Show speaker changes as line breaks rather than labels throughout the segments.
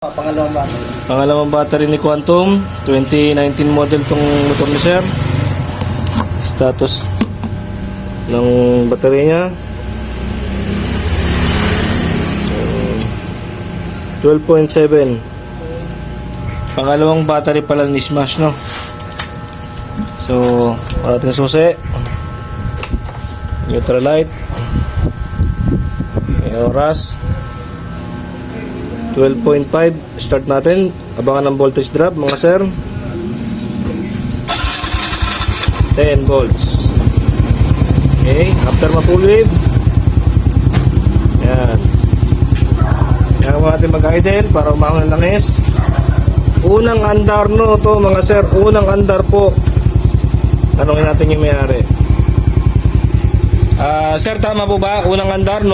Pangalawang battery.
Pangalawang battery ni Quantum, 2019 model tong motor ni sir. Status ng battery niya 12.7. Pangalawang battery pala ni Smash, no? So, ating susi, neutral light, may oras 12.5. Start natin. Abangan ng voltage drop mga sir. 10 volts. Okay, after ma-full wave, yan, kaya natin mag-idle para umahon ng langis. Unang andar, no, to mga sir. Unang andar po. Tanongin natin yung may-ari. Sir, tama po ba? Unang andar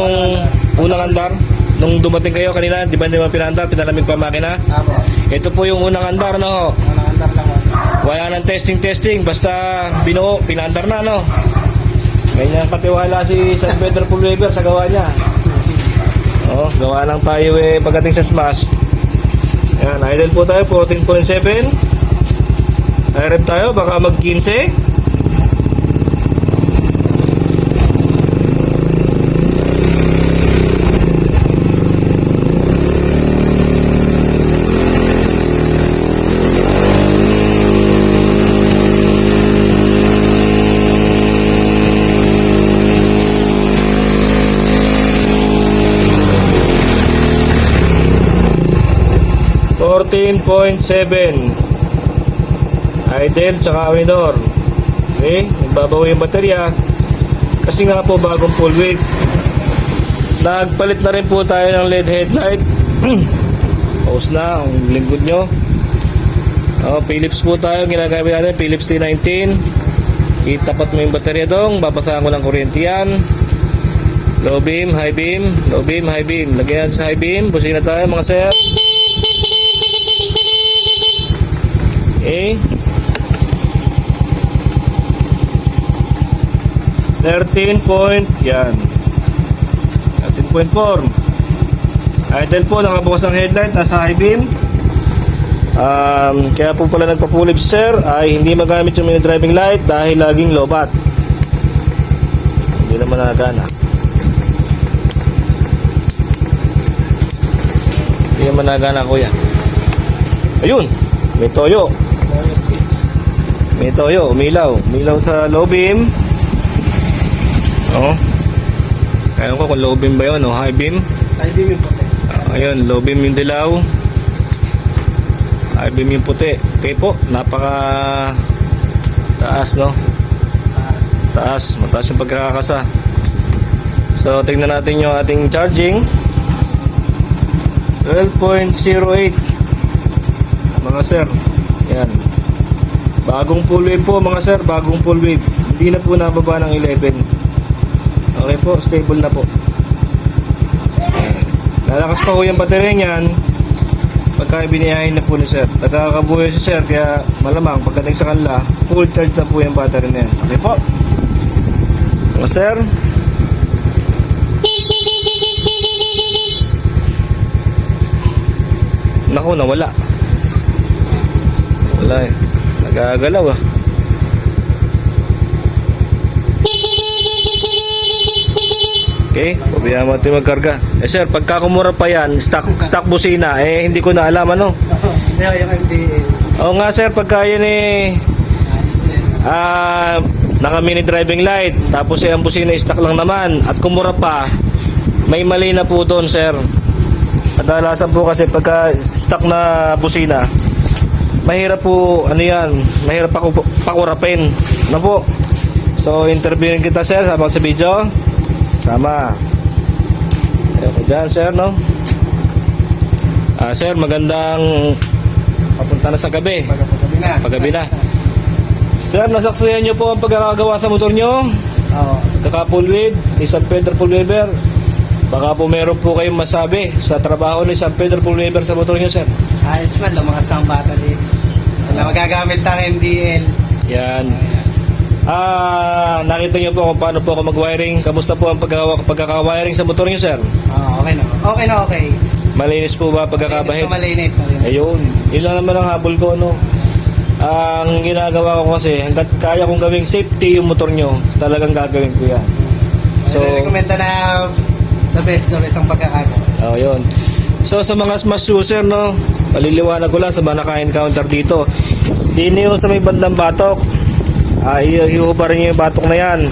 nung dumating kayo kanina, di ba hindi mo pinaandar, pinalamig pa makina?
Apo.
Ito po yung unang andar, no?
Unang andar lang ako.
Wala nang testing, basta binuo, pinaandar na, no? Ganyan katiwala si San Pedro Pulweber sa gawa niya. Oh, gawa lang tayo pagdating sa Smash. Yan, idle po tayo, 14.7. I-rev tayo, baka mag 15. Idle tsaka minor. Okay, nagbabawi yung baterya kasi nga po bagong full wave. Nagpalit na rin po tayo ng LED headlight. Pause na ang lingkod nyo. Philips po tayo ginagamit natin, Philips T19. Itapat mo yung baterya dong, babasahan ko ng kuryente yan. Low beam, high beam, low beam, high beam. Lagyan sa high beam, busina tayo mga sir. Okay, 13 point, yan, 13.4. Idle po, nakabukas ang headlight, nasa high beam. Kaya po pala nagpapulip sir ay hindi magamit yung mini driving light dahil laging lobat. Hindi naman nagana. Hindi naman nagana kuya. Ayun, may toyo. May toyo, umilaw. Umilaw sa low beam. Kaya ko kung low beam ba yun o high beam.
High beam yung puti.
Ayun, low beam yung dilaw, high beam yung puti. Okay po, napaka taas, no? Taas, mataas yung pagkakasa. So tingnan natin yung ating charging. 12.08 mga sir. Yan, bagong full wave po mga sir, bagong full wave. Hindi na po nababa ng 11. Okay po, stable na po. Lalakas pa po yung baterya niyan pagka biniyahin na po ni sir. Nagkakabuhay si sir, kaya malamang pagdating sa kanila, full charge na po yung battery na yan. Okay po mga sir. Naku, nawala. Wala eh, nagagalaw ah. Okay, pabayaan mo natin magkarga. Sir, pagka kumura pa yan, stock busina, hindi ko na alam ano.
Yung MDL.
Oo nga sir, pagka yan naka mini driving light, tapos ang busina stock lang naman, at kumura pa, may mali na po doon sir. Kadalasan po kasi pagka stock na busina, mahirap po, mahirap pakurapin. Ano po? So, interviewin kita sir, sabang sa video. Sama. Ayun dyan sir, no? Sir, magandang papunta na sa gabi. Paggabi na. Sir, nasaksihan nyo po ang pagkakagawa sa motor nyo.
Oo.
Kaka-full wave ni San Pedro Pulweber. Baka po meron po kayong masabi sa trabaho ni San Pedro Pulweber sa motor nyo sir.
Ayos man, lumakas na ang battery. Wala magagamit ng MDL.
Yan. Nakita niyo po kung paano po ako mag-wiring. Kamusta po ang pagkaka-wiring sa motor niyo, sir?
Okay na. Okay na, okay.
Malinis po ba pagkakabahid?
Malinis.
Ayun, yun lang naman ang habol ko, no? Ang ginagawa ko kasi, hanggat kaya kong gawing safety yung motor nyo, talagang gagawin ko yan.
So, rekomenda na the best ang pagkakagawa.
Oh, yun. So, sa mga smash user, no, paliliwanag ko lang sa mga naka-encounter dito. Di niyo sa may bandang batok, iuhubarin nyo yung batok na yan.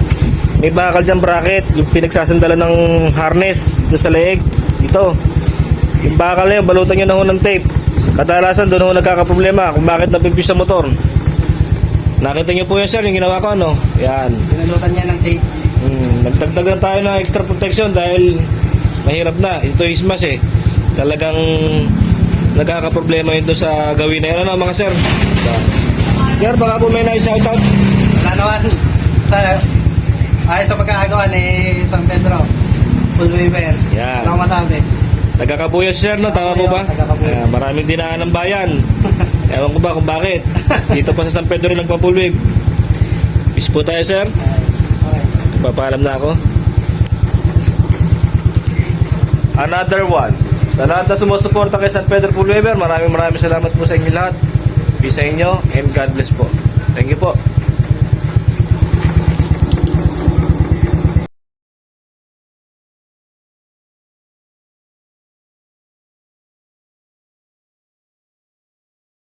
May bakal dyan bracket, yung pinagsasandalan ng harness dito sa leeg, dito. Yung bakal na yun, balutan nyo na ho ng tape. Kadalasan doon ho nagkakaproblema kung bakit napipis sa motor. Nakita nyo po yan, sir, yung ginawa ko, ano? Yan.
Pinalutan niya ng tape.
Nagdagdag na tayo ng extra protection dahil mahirap na. Ito is smash eh. Talagang nagkakaproblema yun doon sa gawin na yun. Ano mga sir? Sir, baka po may na-shoutout.
Wala naman. Ayos sa pagkakagawa ni San Pedro. Full waiver.
Yan.
Wala akong masabi.
Taga-Kabuyo sir, no? Tama po ba?
Taga-Kabuyo.
Maraming dinaan ng bayan. Ewan ko ba kung bakit. Dito pa sa San Pedro rin nagpa-full wave. Peace po tayo sir.
Okay.
Papaalam na ako. Another one. Sa lahat na sumusuporta kay San Pedro Full Waver, maraming salamat po sa inyo lahat. Peace sa inyo and God bless po. Thank you po.